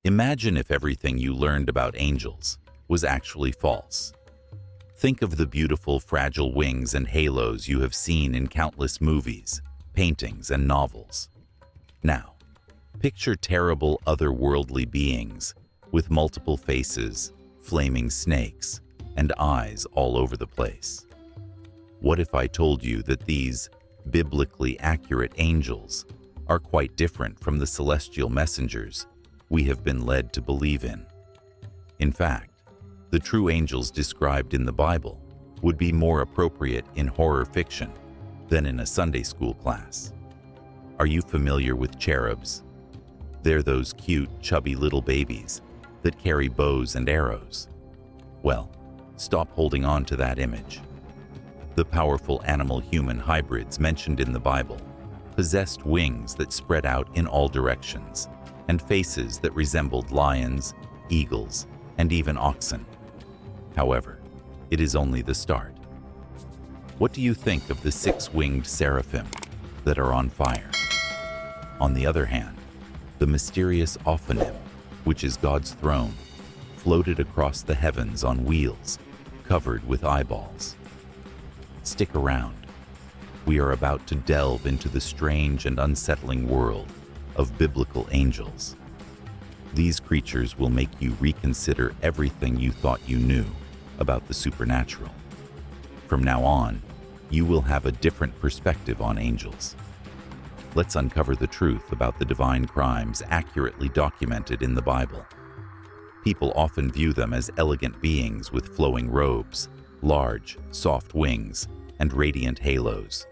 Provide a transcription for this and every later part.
Imagine if everything you learned about angels was actually false. Think of the beautiful, fragile wings and halos you have seen in countless movies, paintings, and novels. Now, picture terrible otherworldly beings with multiple faces, flaming snakes, and eyes all over the place. What if I told you that these biblically accurate angels are quite different from the celestial messengers we have been led to believe in? In fact, the true angels described in the Bible would be more appropriate in horror fiction than in a Sunday school class. Are you familiar with cherubs? They're those cute, chubby little babies that carry bows and arrows. Well, stop holding on to that image. The powerful animal-human hybrids mentioned in the Bible possessed wings that spread out in all directions and faces that resembled lions, eagles, and even oxen. However, it is only the start. What do you think of the six-winged seraphim that are on fire? On the other hand, the mysterious Ophanim, which is God's throne, floated across the heavens on wheels, covered with eyeballs. Stick around. We are about to delve into the strange and unsettling world of biblical angels. These creatures will make you reconsider everything you thought you knew about the supernatural. From now on, you will have a different perspective on angels. Let's uncover the truth about the divine crimes accurately documented in the Bible. People often view them as elegant beings with flowing robes, large, soft wings, and radiant halos.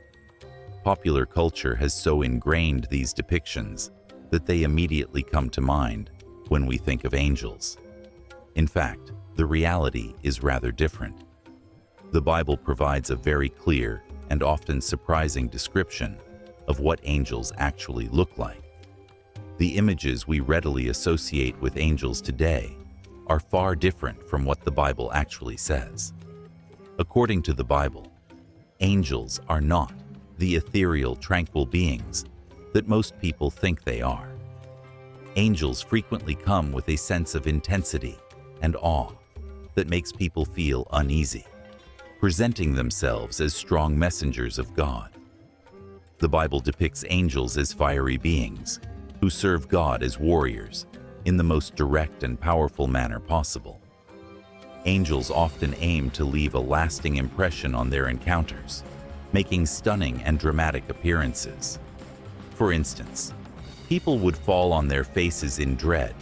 Popular culture has so ingrained these depictions that they immediately come to mind when we think of angels. In fact, the reality is rather different. The Bible provides a very clear and often surprising description of what angels actually look like. The images we readily associate with angels today are far different from what the Bible actually says. According to the Bible, angels are not the ethereal, tranquil beings that most people think they are. Angels frequently come with a sense of intensity and awe that makes people feel uneasy, presenting themselves as strong messengers of God. The Bible depicts angels as fiery beings who serve God as warriors in the most direct and powerful manner possible. Angels often aim to leave a lasting impression on their encounters, making stunning and dramatic appearances. For instance, people would fall on their faces in dread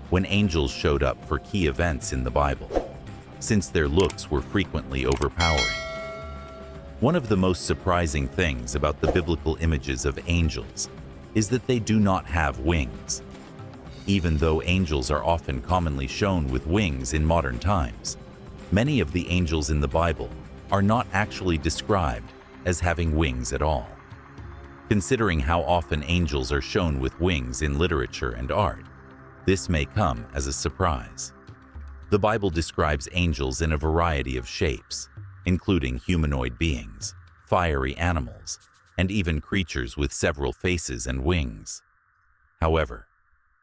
when angels showed up for key events in the Bible, since their looks were frequently overpowering. One of the most surprising things about the biblical images of angels is that they do not have wings. Even though angels are often commonly shown with wings in modern times, many of the angels in the Bible are not actually described as having wings at all. Considering how often angels are shown with wings in literature and art, this may come as a surprise. The Bible describes angels in a variety of shapes, including humanoid beings, fiery animals, and even creatures with several faces and wings. However,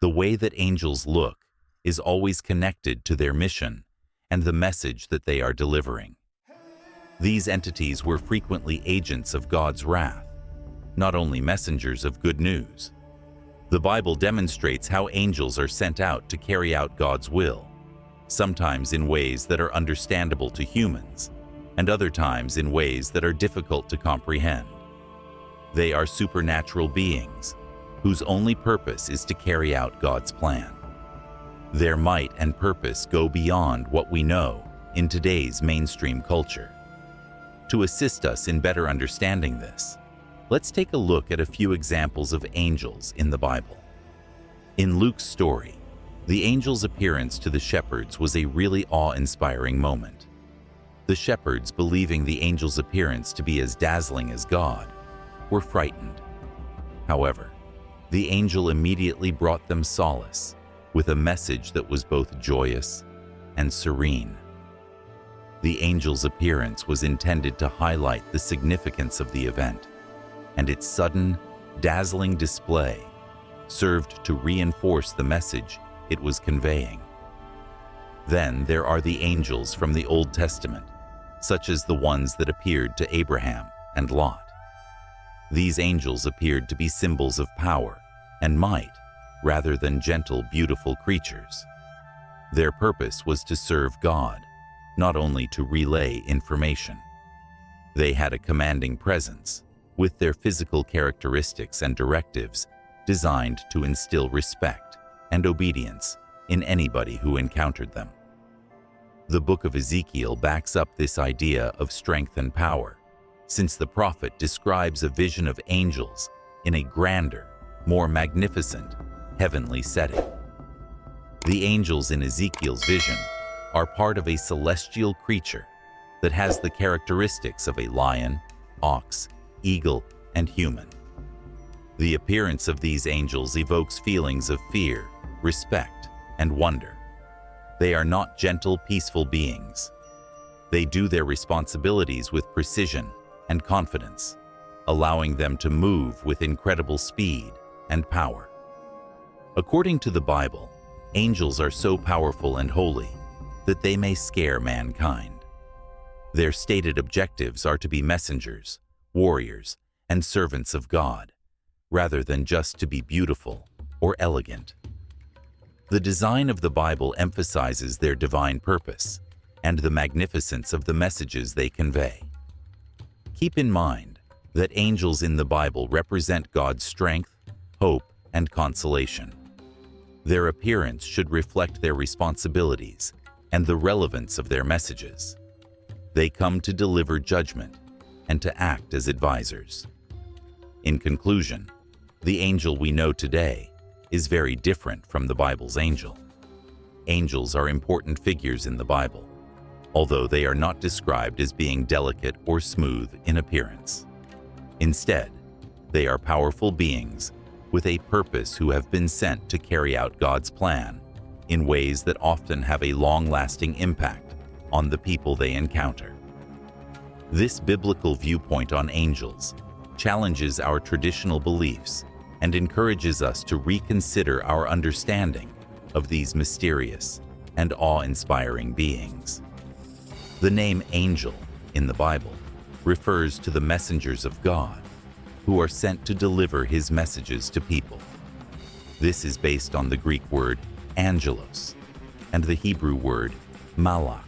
the way that angels look is always connected to their mission and the message that they are delivering. These entities were frequently agents of God's wrath, not only messengers of good news. The Bible demonstrates how angels are sent out to carry out God's will, sometimes in ways that are understandable to humans, and other times in ways that are difficult to comprehend. They are supernatural beings whose only purpose is to carry out God's plan. Their might and purpose go beyond what we know in today's mainstream culture. To assist us in better understanding this, let's take a look at a few examples of angels in the Bible. In Luke's story, the angel's appearance to the shepherds was a really awe-inspiring moment. The shepherds, believing the angel's appearance to be as dazzling as God, were frightened. However, the angel immediately brought them solace with a message that was both joyous and serene. The angel's appearance was intended to highlight the significance of the event, and its sudden, dazzling display served to reinforce the message it was conveying. Then there are the angels from the Old Testament, such as the ones that appeared to Abraham and Lot. These angels appeared to be symbols of power and might, rather than gentle, beautiful creatures. Their purpose was to serve God, not only to relay information. They had a commanding presence, with their physical characteristics and directives designed to instill respect and obedience in anybody who encountered them. The book of Ezekiel backs up this idea of strength and power, since the prophet describes a vision of angels in a grander, more magnificent, heavenly setting. The angels in Ezekiel's vision are part of a celestial creature that has the characteristics of a lion, ox, eagle, and human. The appearance of these angels evokes feelings of fear, respect, and wonder. They are not gentle, peaceful beings. They do their responsibilities with precision and confidence, allowing them to move with incredible speed and power. According to the Bible, angels are so powerful and holy that they may scare mankind. Their stated objectives are to be messengers, warriors, and servants of God, rather than just to be beautiful or elegant. The design of the Bible emphasizes their divine purpose and the magnificence of the messages they convey. Keep in mind that angels in the Bible represent God's strength, hope, and consolation. Their appearance should reflect their responsibilities and the relevance of their messages. They come to deliver judgment and to act as advisors. In conclusion, the angel we know today is very different from the Bible's angel. Angels are important figures in the Bible, although they are not described as being delicate or smooth in appearance. Instead, they are powerful beings with a purpose who have been sent to carry out God's plan in ways that often have a long-lasting impact on the people they encounter. This biblical viewpoint on angels challenges our traditional beliefs and encourages us to reconsider our understanding of these mysterious and awe-inspiring beings. The name angel in the Bible refers to the messengers of God who are sent to deliver his messages to people. This is based on the Greek word angelos and the Hebrew word malach,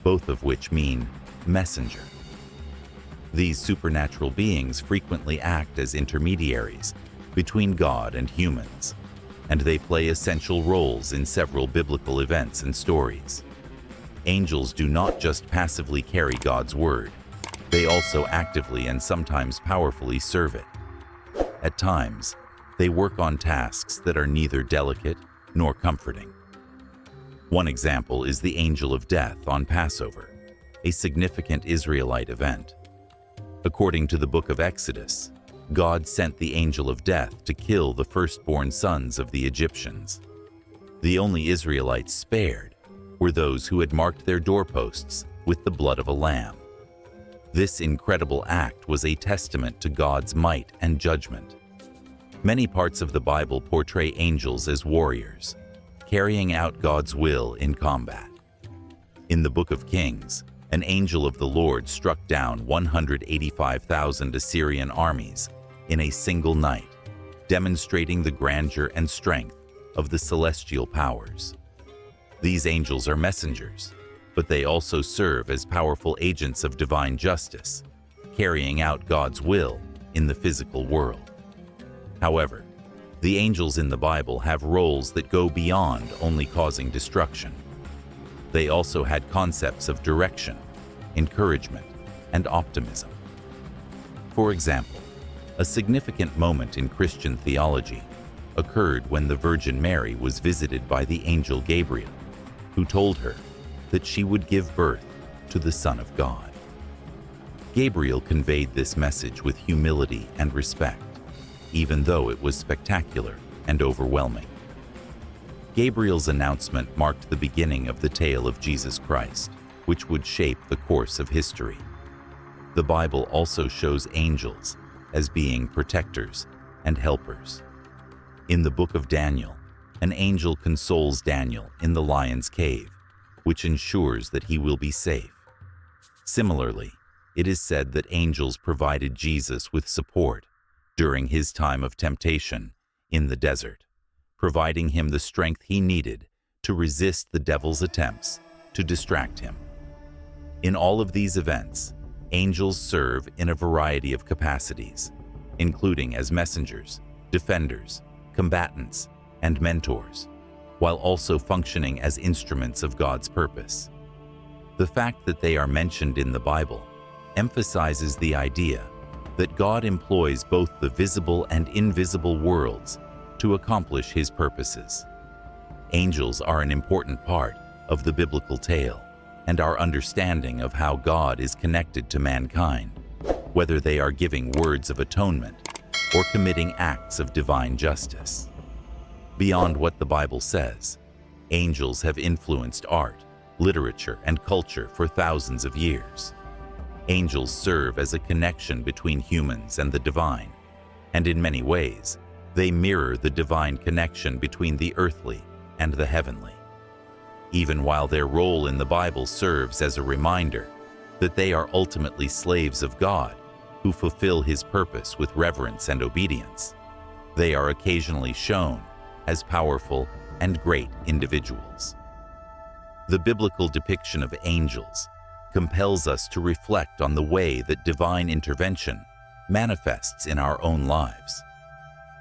both of which mean messenger. These supernatural beings frequently act as intermediaries between God and humans, and they play essential roles in several biblical events and stories. Angels do not just passively carry God's word, they also actively and sometimes powerfully serve it. At times, they work on tasks that are neither delicate nor comforting. One example is the angel of death on Passover, a significant Israelite event. According to the book of Exodus, God sent the angel of death to kill the firstborn sons of the Egyptians. The only Israelites spared were those who had marked their doorposts with the blood of a lamb. This incredible act was a testament to God's might and judgment. Many parts of the Bible portray angels as warriors, carrying out God's will in combat. In the book of Kings, an angel of the Lord struck down 185,000 Assyrian armies in a single night, demonstrating the grandeur and strength of the celestial powers. These angels are messengers, but they also serve as powerful agents of divine justice, carrying out God's will in the physical world. However, the angels in the Bible have roles that go beyond only causing destruction. They also had concepts of direction, encouragement, and optimism. For example, a significant moment in Christian theology occurred when the Virgin Mary was visited by the angel Gabriel, who told her that she would give birth to the Son of God. Gabriel conveyed this message with humility and respect, even though it was spectacular and overwhelming. Gabriel's announcement marked the beginning of the tale of Jesus Christ, which would shape the course of history. The Bible also shows angels as being protectors and helpers. In the book of Daniel, an angel consoles Daniel in the lion's cave, which ensures that he will be safe. Similarly, it is said that angels provided Jesus with support during his time of temptation in the desert, providing him the strength he needed to resist the devil's attempts to distract him. In all of these events, angels serve in a variety of capacities, including as messengers, defenders, combatants, and mentors, while also functioning as instruments of God's purpose. The fact that they are mentioned in the Bible emphasizes the idea that God employs both the visible and invisible worlds to accomplish his purposes. Angels are an important part of the biblical tale and our understanding of how God is connected to mankind, whether they are giving words of atonement or committing acts of divine justice. Beyond what the Bible says, angels have influenced art, literature, and culture for thousands of years. Angels serve as a connection between humans and the divine, and in many ways, they mirror the divine connection between the earthly and the heavenly. Even while their role in the Bible serves as a reminder that they are ultimately slaves of God who fulfill his purpose with reverence and obedience, they are occasionally shown as powerful and great individuals. The biblical depiction of angels compels us to reflect on the way that divine intervention manifests in our own lives.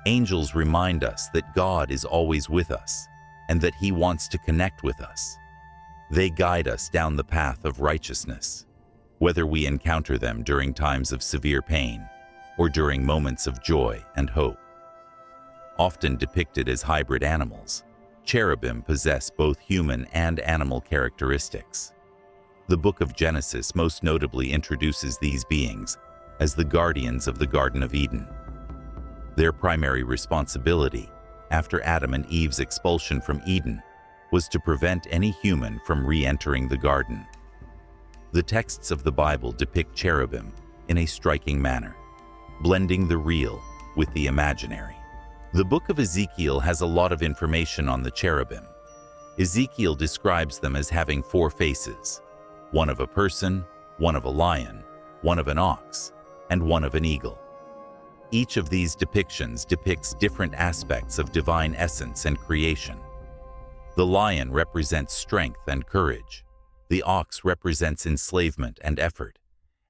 Angels remind us that God is always with us and that he wants to connect with us. They guide us down the path of righteousness, whether we encounter them during times of severe pain or during moments of joy and hope. Often depicted as hybrid animals, cherubim possess both human and animal characteristics. The book of Genesis most notably introduces these beings as the guardians of the Garden of Eden. Their primary responsibility after Adam and Eve's expulsion from Eden was to prevent any human from re-entering the garden. The texts of the Bible depict cherubim in a striking manner, blending the real with the imaginary. The book of Ezekiel has a lot of information on the cherubim. Ezekiel describes them as having 4 faces, one of a person, one of a lion, one of an ox, and one of an eagle. Each of these depictions depicts different aspects of divine essence and creation. The lion represents strength and courage, the ox represents enslavement and effort,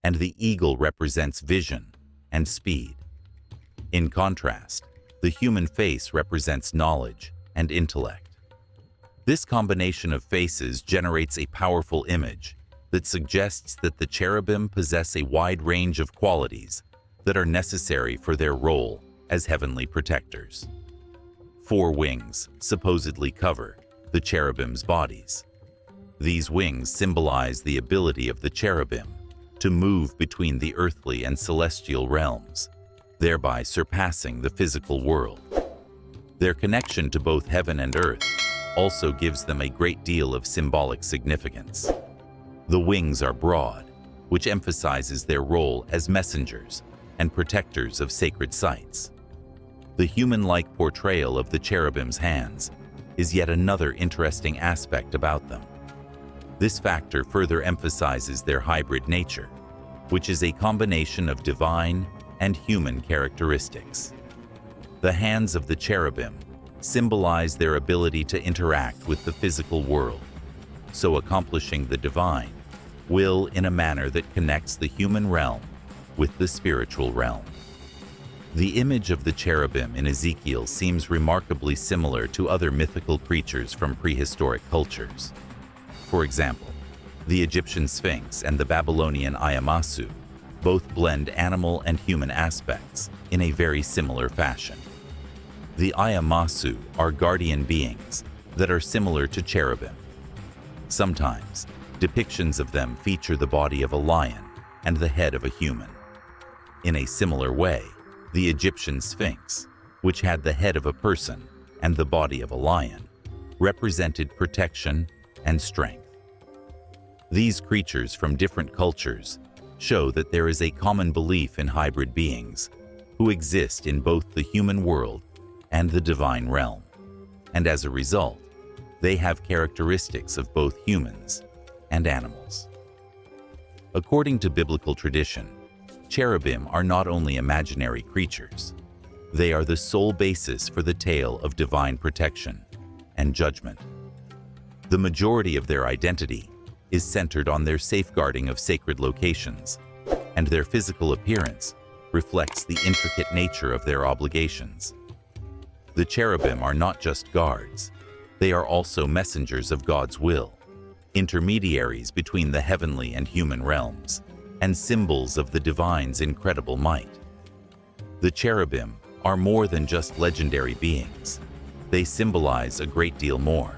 and the eagle represents vision and speed. In contrast, the human face represents knowledge and intellect. This combination of faces generates a powerful image that suggests that the cherubim possess a wide range of qualities that are necessary for their role as heavenly protectors. 4 wings supposedly cover the cherubim's bodies. These wings symbolize the ability of the cherubim to move between the earthly and celestial realms, thereby surpassing the physical world. Their connection to both heaven and earth also gives them a great deal of symbolic significance. The wings are broad, which emphasizes their role as messengers and protectors of sacred sites. The human-like portrayal of the cherubim's hands is yet another interesting aspect about them. This factor further emphasizes their hybrid nature, which is a combination of divine and human characteristics. The hands of the cherubim symbolize their ability to interact with the physical world, so accomplishing the divine will in a manner that connects the human realm with the spiritual realm. The image of the cherubim in Ezekiel seems remarkably similar to other mythical creatures from prehistoric cultures. For example, the Egyptian Sphinx and the Babylonian Iyamasu both blend animal and human aspects in a very similar fashion. The Iyamasu are guardian beings that are similar to cherubim. Sometimes, depictions of them feature the body of a lion and the head of a human. In a similar way, the Egyptian Sphinx, which had the head of a person and the body of a lion, represented protection and strength. These creatures from different cultures show that there is a common belief in hybrid beings who exist in both the human world and the divine realm. and as a result, they have characteristics of both humans and animals. According to biblical tradition, cherubim are not only imaginary creatures, they are the sole basis for the tale of divine protection and judgment. The majority of their identity is centered on their safeguarding of sacred locations, and their physical appearance reflects the intricate nature of their obligations. The cherubim are not just guards, they are also messengers of God's will, intermediaries between the heavenly and human realms, and symbols of the divine's incredible might. The cherubim are more than just legendary beings. They symbolize a great deal more.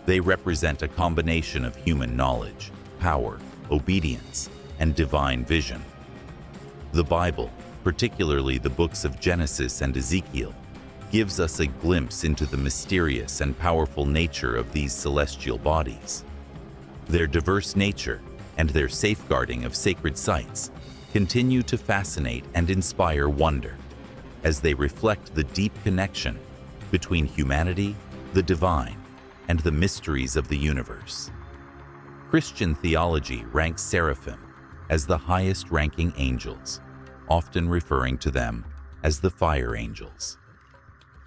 They represent a combination of human knowledge, power, obedience, and divine vision. The Bible, particularly the books of Genesis and Ezekiel, gives us a glimpse into the mysterious and powerful nature of these celestial bodies. Their diverse nature and their safeguarding of sacred sites continue to fascinate and inspire wonder, as they reflect the deep connection between humanity, the divine, and the mysteries of the universe. Christian theology ranks seraphim as the highest-ranking angels, often referring to them as the fire angels.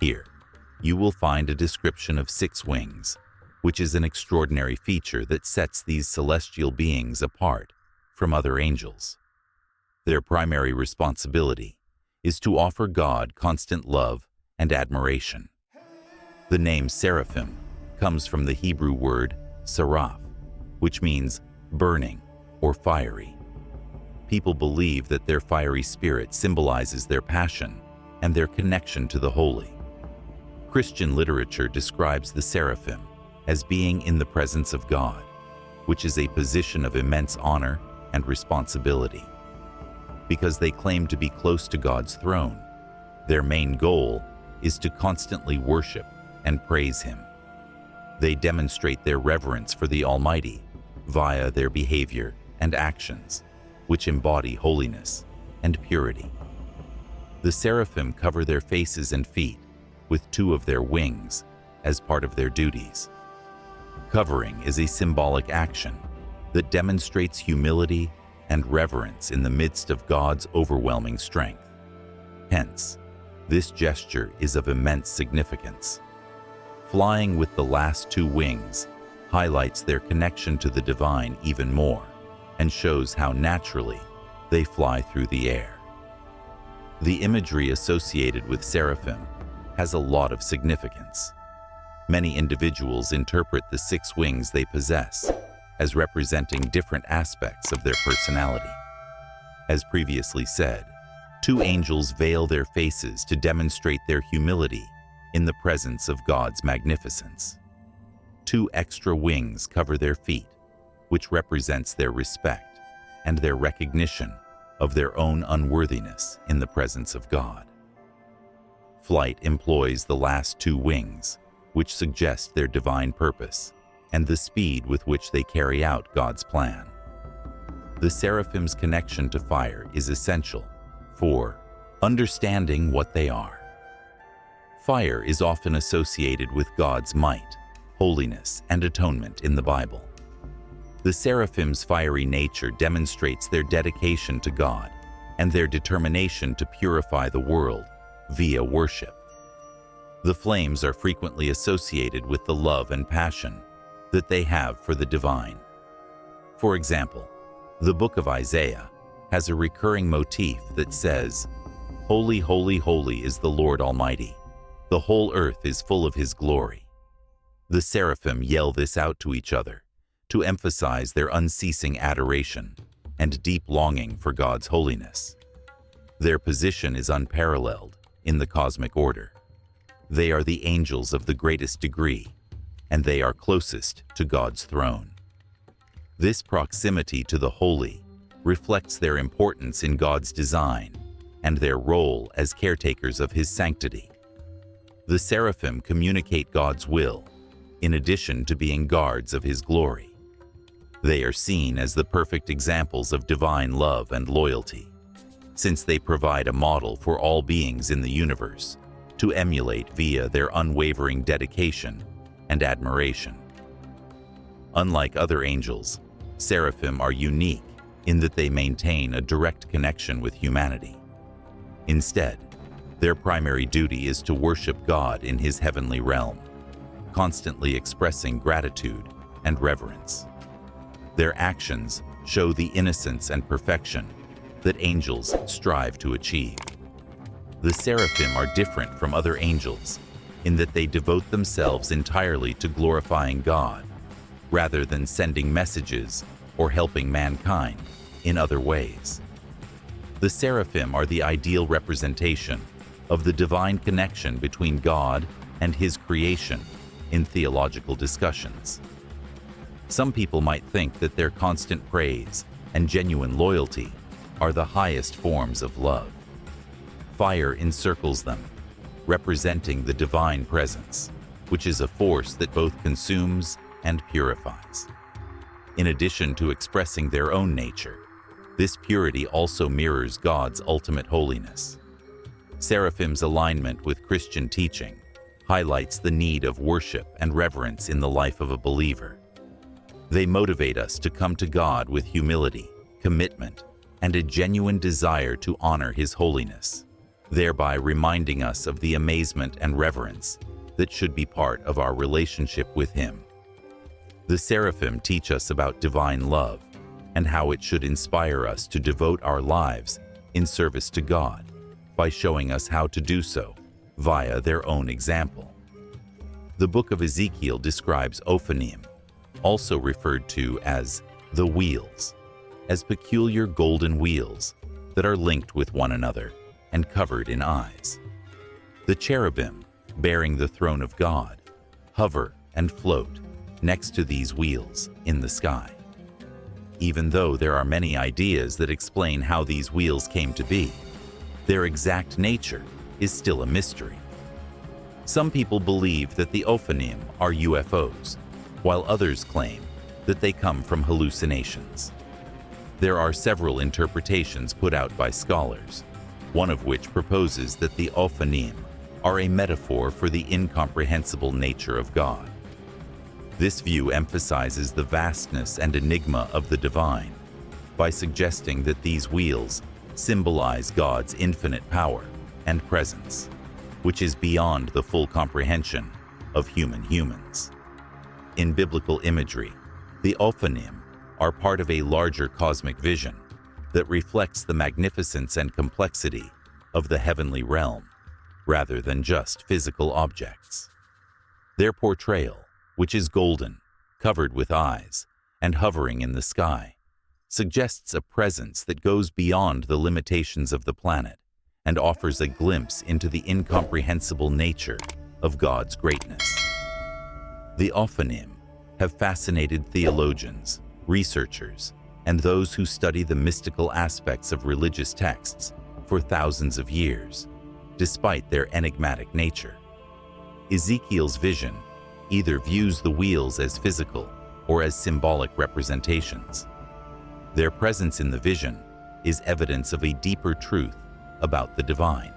Here, you will find a description of 6 wings, which is an extraordinary feature that sets these celestial beings apart from other angels. Their primary responsibility is to offer God constant love and admiration. The name seraphim comes from the Hebrew word seraph, which means burning or fiery. People believe that their fiery spirit symbolizes their passion and their connection to the holy. Christian literature describes the seraphim as being in the presence of God, which is a position of immense honor and responsibility. Because they claim to be close to God's throne, their main goal is to constantly worship and praise Him. They demonstrate their reverence for the Almighty via their behavior and actions, which embody holiness and purity. The seraphim cover their faces and feet with 2 of their wings as part of their duties. Covering is a symbolic action that demonstrates humility and reverence in the midst of God's overwhelming strength. Hence, this gesture is of immense significance. Flying with the last 2 wings highlights their connection to the divine even more and shows how naturally they fly through the air. The imagery associated with seraphim has a lot of significance. Many individuals interpret the 6 wings they possess as representing different aspects of their personality. As previously said, 2 angels veil their faces to demonstrate their humility in the presence of God's magnificence. 2 extra wings cover their feet, which represents their respect and their recognition of their own unworthiness in the presence of God. Flight employs the last 2 wings, which suggest their divine purpose and the speed with which they carry out God's plan. The seraphim's connection to fire is essential for understanding what they are. Fire is often associated with God's might, holiness, and atonement in the Bible. The seraphim's fiery nature demonstrates their dedication to God and their determination to purify the world via worship. The flames are frequently associated with the love and passion that they have for the divine. For example, the book of Isaiah has a recurring motif that says, "Holy, holy, holy is the Lord Almighty. The whole earth is full of His glory." The seraphim yell this out to each other to emphasize their unceasing adoration and deep longing for God's holiness. Their position is unparalleled in the cosmic order. They are the angels of the greatest degree, and they are closest to God's throne. This proximity to the holy reflects their importance in God's design and their role as caretakers of His sanctity. The seraphim communicate God's will, in addition to being guards of His glory. They are seen as the perfect examples of divine love and loyalty, since they provide a model for all beings in the universe to emulate via their unwavering dedication and admiration. Unlike other angels, seraphim are unique in that they maintain a direct connection with humanity. Instead, their primary duty is to worship God in His heavenly realm, constantly expressing gratitude and reverence. Their actions show the innocence and perfection that angels strive to achieve. The seraphim are different from other angels in that they devote themselves entirely to glorifying God, rather than sending messages or helping mankind in other ways. The seraphim are the ideal representation of the divine connection between God and His creation in theological discussions. Some people might think that their constant praise and genuine loyalty are the highest forms of love. Fire encircles them, representing the divine presence, which is a force that both consumes and purifies. In addition to expressing their own nature, this purity also mirrors God's ultimate holiness. Seraphim's alignment with Christian teaching highlights the need of worship and reverence in the life of a believer. They motivate us to come to God with humility, commitment, and a genuine desire to honor His holiness, thereby reminding us of the amazement and reverence that should be part of our relationship with Him. The seraphim teach us about divine love and how it should inspire us to devote our lives in service to God by showing us how to do so via their own example. The book of Ezekiel describes Ophanim, also referred to as the wheels, as peculiar golden wheels that are linked with one another and covered in eyes. The cherubim, bearing the throne of God, hover and float next to these wheels in the sky. Even though there are many ideas that explain how these wheels came to be, their exact nature is still a mystery. Some people believe that the Ophanim are UFOs, while others claim that they come from hallucinations. There are several interpretations put out by scholars, one of which proposes that the Ophanim are a metaphor for the incomprehensible nature of God. This view emphasizes the vastness and enigma of the divine by suggesting that these wheels symbolize God's infinite power and presence, which is beyond the full comprehension of humans. In biblical imagery, the Ophanim are part of a larger cosmic vision that reflects the magnificence and complexity of the heavenly realm, rather than just physical objects. Their portrayal, which is golden, covered with eyes, and hovering in the sky, suggests a presence that goes beyond the limitations of the planet and offers a glimpse into the incomprehensible nature of God's greatness. The Ophanim have fascinated theologians, researchers, and those who study the mystical aspects of religious texts for thousands of years, despite their enigmatic nature. Ezekiel's vision either views the wheels as physical or as symbolic representations. Their presence in the vision is evidence of a deeper truth about the divine.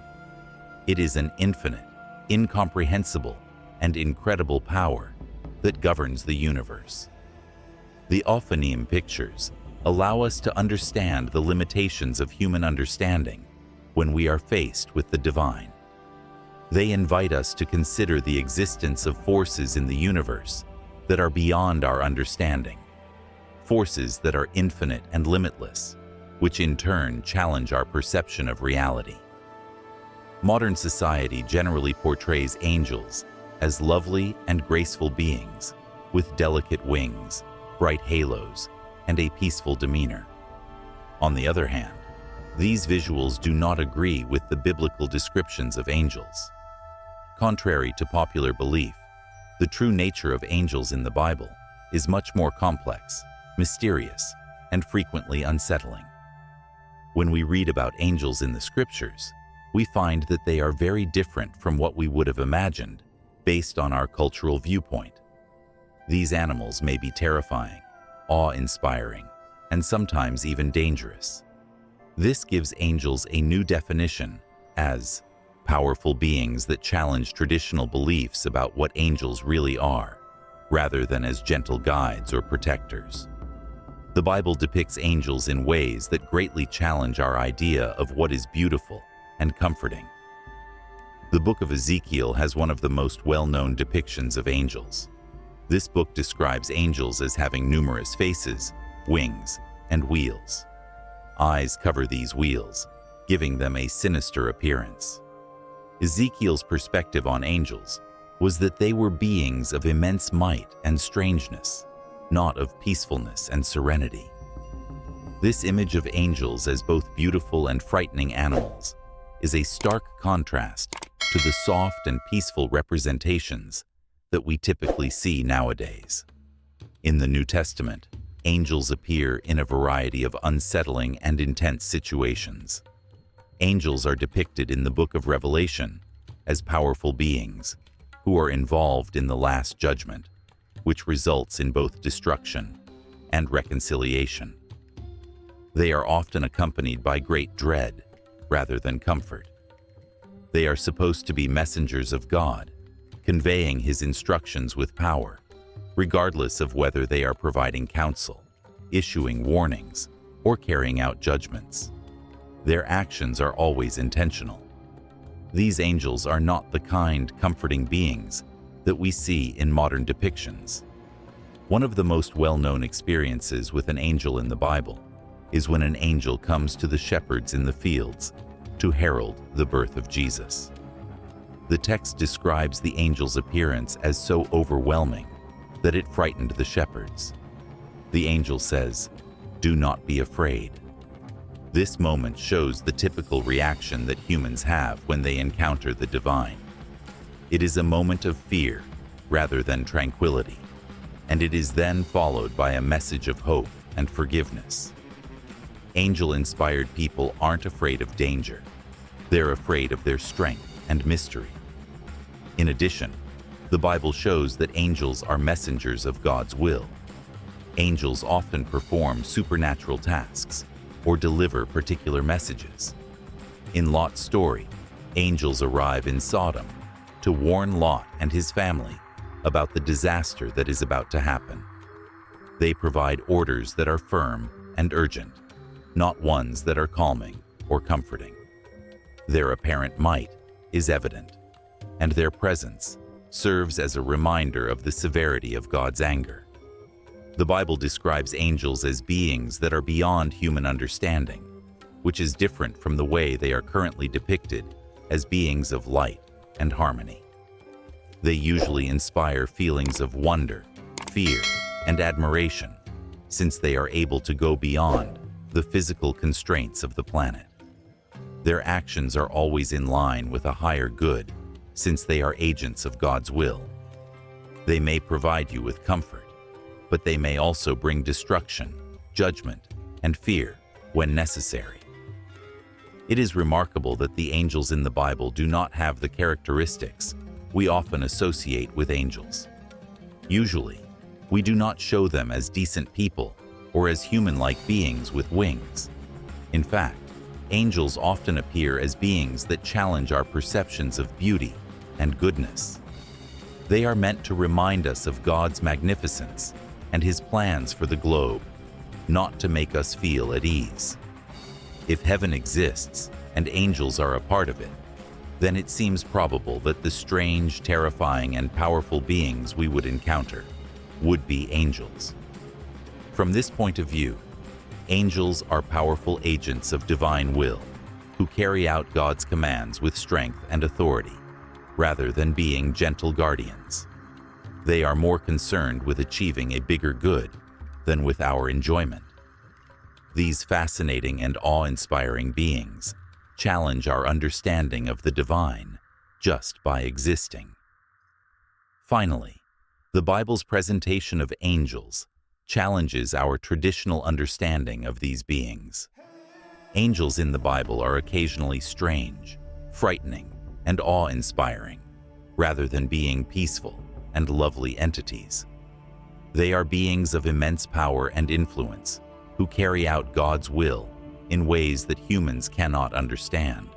It is an infinite, incomprehensible, and incredible power that governs the universe. The Ophanim pictures allow us to understand the limitations of human understanding when we are faced with the divine. They invite us to consider the existence of forces in the universe that are beyond our understanding, forces that are infinite and limitless, which in turn challenge our perception of reality. Modern society generally portrays angels as lovely and graceful beings with delicate wings, bright halos, and a peaceful demeanor. On the other hand, these visuals do not agree with the biblical descriptions of angels. Contrary to popular belief, the true nature of angels in the Bible is much more complex, mysterious, and frequently unsettling. When we read about angels in the scriptures, we find that they are very different from what we would have imagined based on our cultural viewpoint. These animals may be terrifying, awe-inspiring, and sometimes even dangerous. This gives angels a new definition as powerful beings that challenge traditional beliefs about what angels really are, rather than as gentle guides or protectors. The Bible depicts angels in ways that greatly challenge our idea of what is beautiful and comforting. The book of Ezekiel has one of the most well-known depictions of angels. This book describes angels as having numerous faces, wings, and wheels. Eyes cover these wheels, giving them a sinister appearance. Ezekiel's perspective on angels was that they were beings of immense might and strangeness, not of peacefulness and serenity. This image of angels as both beautiful and frightening animals is a stark contrast to the soft and peaceful representations that we typically see nowadays. In the New Testament, angels appear in a variety of unsettling and intense situations. Angels are depicted in the book of Revelation as powerful beings who are involved in the Last Judgment, which results in both destruction and reconciliation. They are often accompanied by great dread rather than comfort. They are supposed to be messengers of God, conveying His instructions with power, regardless of whether they are providing counsel, issuing warnings, or carrying out judgments. Their actions are always intentional. These angels are not the kind, comforting beings that we see in modern depictions. One of the most well-known experiences with an angel in the Bible is when an angel comes to the shepherds in the fields to herald the birth of Jesus. The text describes the angel's appearance as so overwhelming that it frightened the shepherds. The angel says, "Do not be afraid." This moment shows the typical reaction that humans have when they encounter the divine. It is a moment of fear rather than tranquility, and it is then followed by a message of hope and forgiveness. Angel-inspired people aren't afraid of danger. They're afraid of their strength and mystery. In addition, the Bible shows that angels are messengers of God's will. Angels often perform supernatural tasks or deliver particular messages. In Lot's story, angels arrive in Sodom to warn Lot and his family about the disaster that is about to happen. They provide orders that are firm and urgent, not ones that are calming or comforting. Their apparent might is evident, and their presence serves as a reminder of the severity of God's anger. The Bible describes angels as beings that are beyond human understanding, which is different from the way they are currently depicted as beings of light and harmony. They usually inspire feelings of wonder, fear, and admiration, since they are able to go beyond the physical constraints of the planet. Their actions are always in line with a higher good, since they are agents of God's will. They may provide you with comfort, but they may also bring destruction, judgment, and fear when necessary. It is remarkable that the angels in the Bible do not have the characteristics we often associate with angels. Usually, we do not show them as decent people or as human-like beings with wings. In fact, angels often appear as beings that challenge our perceptions of beauty and goodness. They are meant to remind us of God's magnificence and His plans for the globe, not to make us feel at ease. If heaven exists and angels are a part of it, then it seems probable that the strange, terrifying, and powerful beings we would encounter would be angels. From this point of view, angels are powerful agents of divine will who carry out God's commands with strength and authority, rather than being gentle guardians. They are more concerned with achieving a bigger good than with our enjoyment. These fascinating and awe-inspiring beings challenge our understanding of the divine just by existing. Finally, the Bible's presentation of angels challenges our traditional understanding of these beings. Angels in the Bible are occasionally strange, frightening, and awe-inspiring, rather than being peaceful and lovely entities. They are beings of immense power and influence who carry out God's will in ways that humans cannot understand.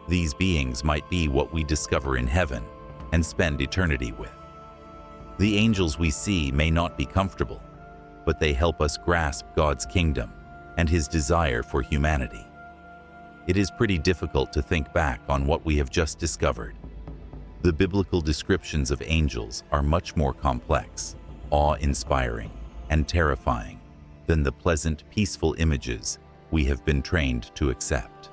These beings might be what we discover in heaven and spend eternity with. The angels we see may not be comfortable, but they help us grasp God's kingdom and His desire for humanity. It is pretty difficult to think back on what we have just discovered. The biblical descriptions of angels are much more complex, awe-inspiring, and terrifying than the pleasant, peaceful images we have been trained to accept.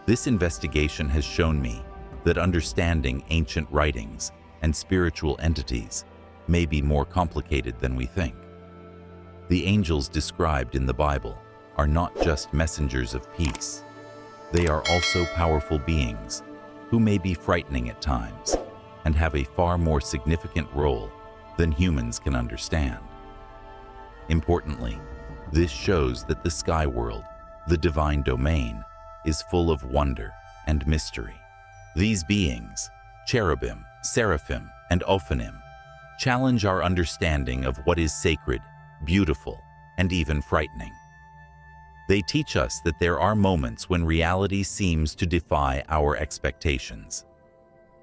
This investigation has shown me that understanding ancient writings and spiritual entities may be more complicated than we think. The angels described in the Bible are not just messengers of peace. They are also powerful beings who may be frightening at times and have a far more significant role than humans can understand. Importantly, this shows that the sky world, the divine domain, is full of wonder and mystery. These beings, cherubim, seraphim, and ophanim, challenge our understanding of what is sacred, beautiful, and even frightening. They teach us that there are moments when reality seems to defy our expectations.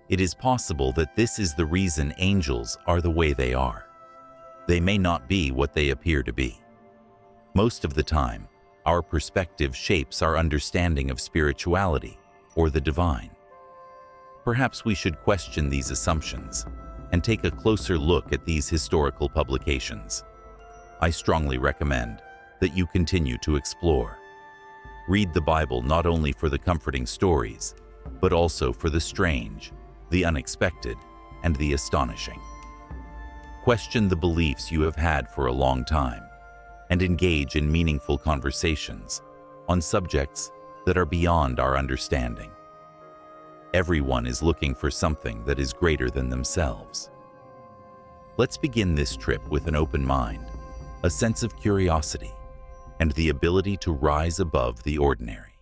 It is possible that this is the reason angels are the way they are. They may not be what they appear to be. Most of the time, our perspective shapes our understanding of spirituality or the divine. Perhaps we should question these assumptions and take a closer look at these historical publications. I strongly recommend that you continue to explore. Read the Bible not only for the comforting stories, but also for the strange, the unexpected, and the astonishing. Question the beliefs you have had for a long time, and engage in meaningful conversations on subjects that are beyond our understanding. Everyone is looking for something that is greater than themselves. Let's begin this trip with an open mind, a sense of curiosity, and the ability to rise above the ordinary.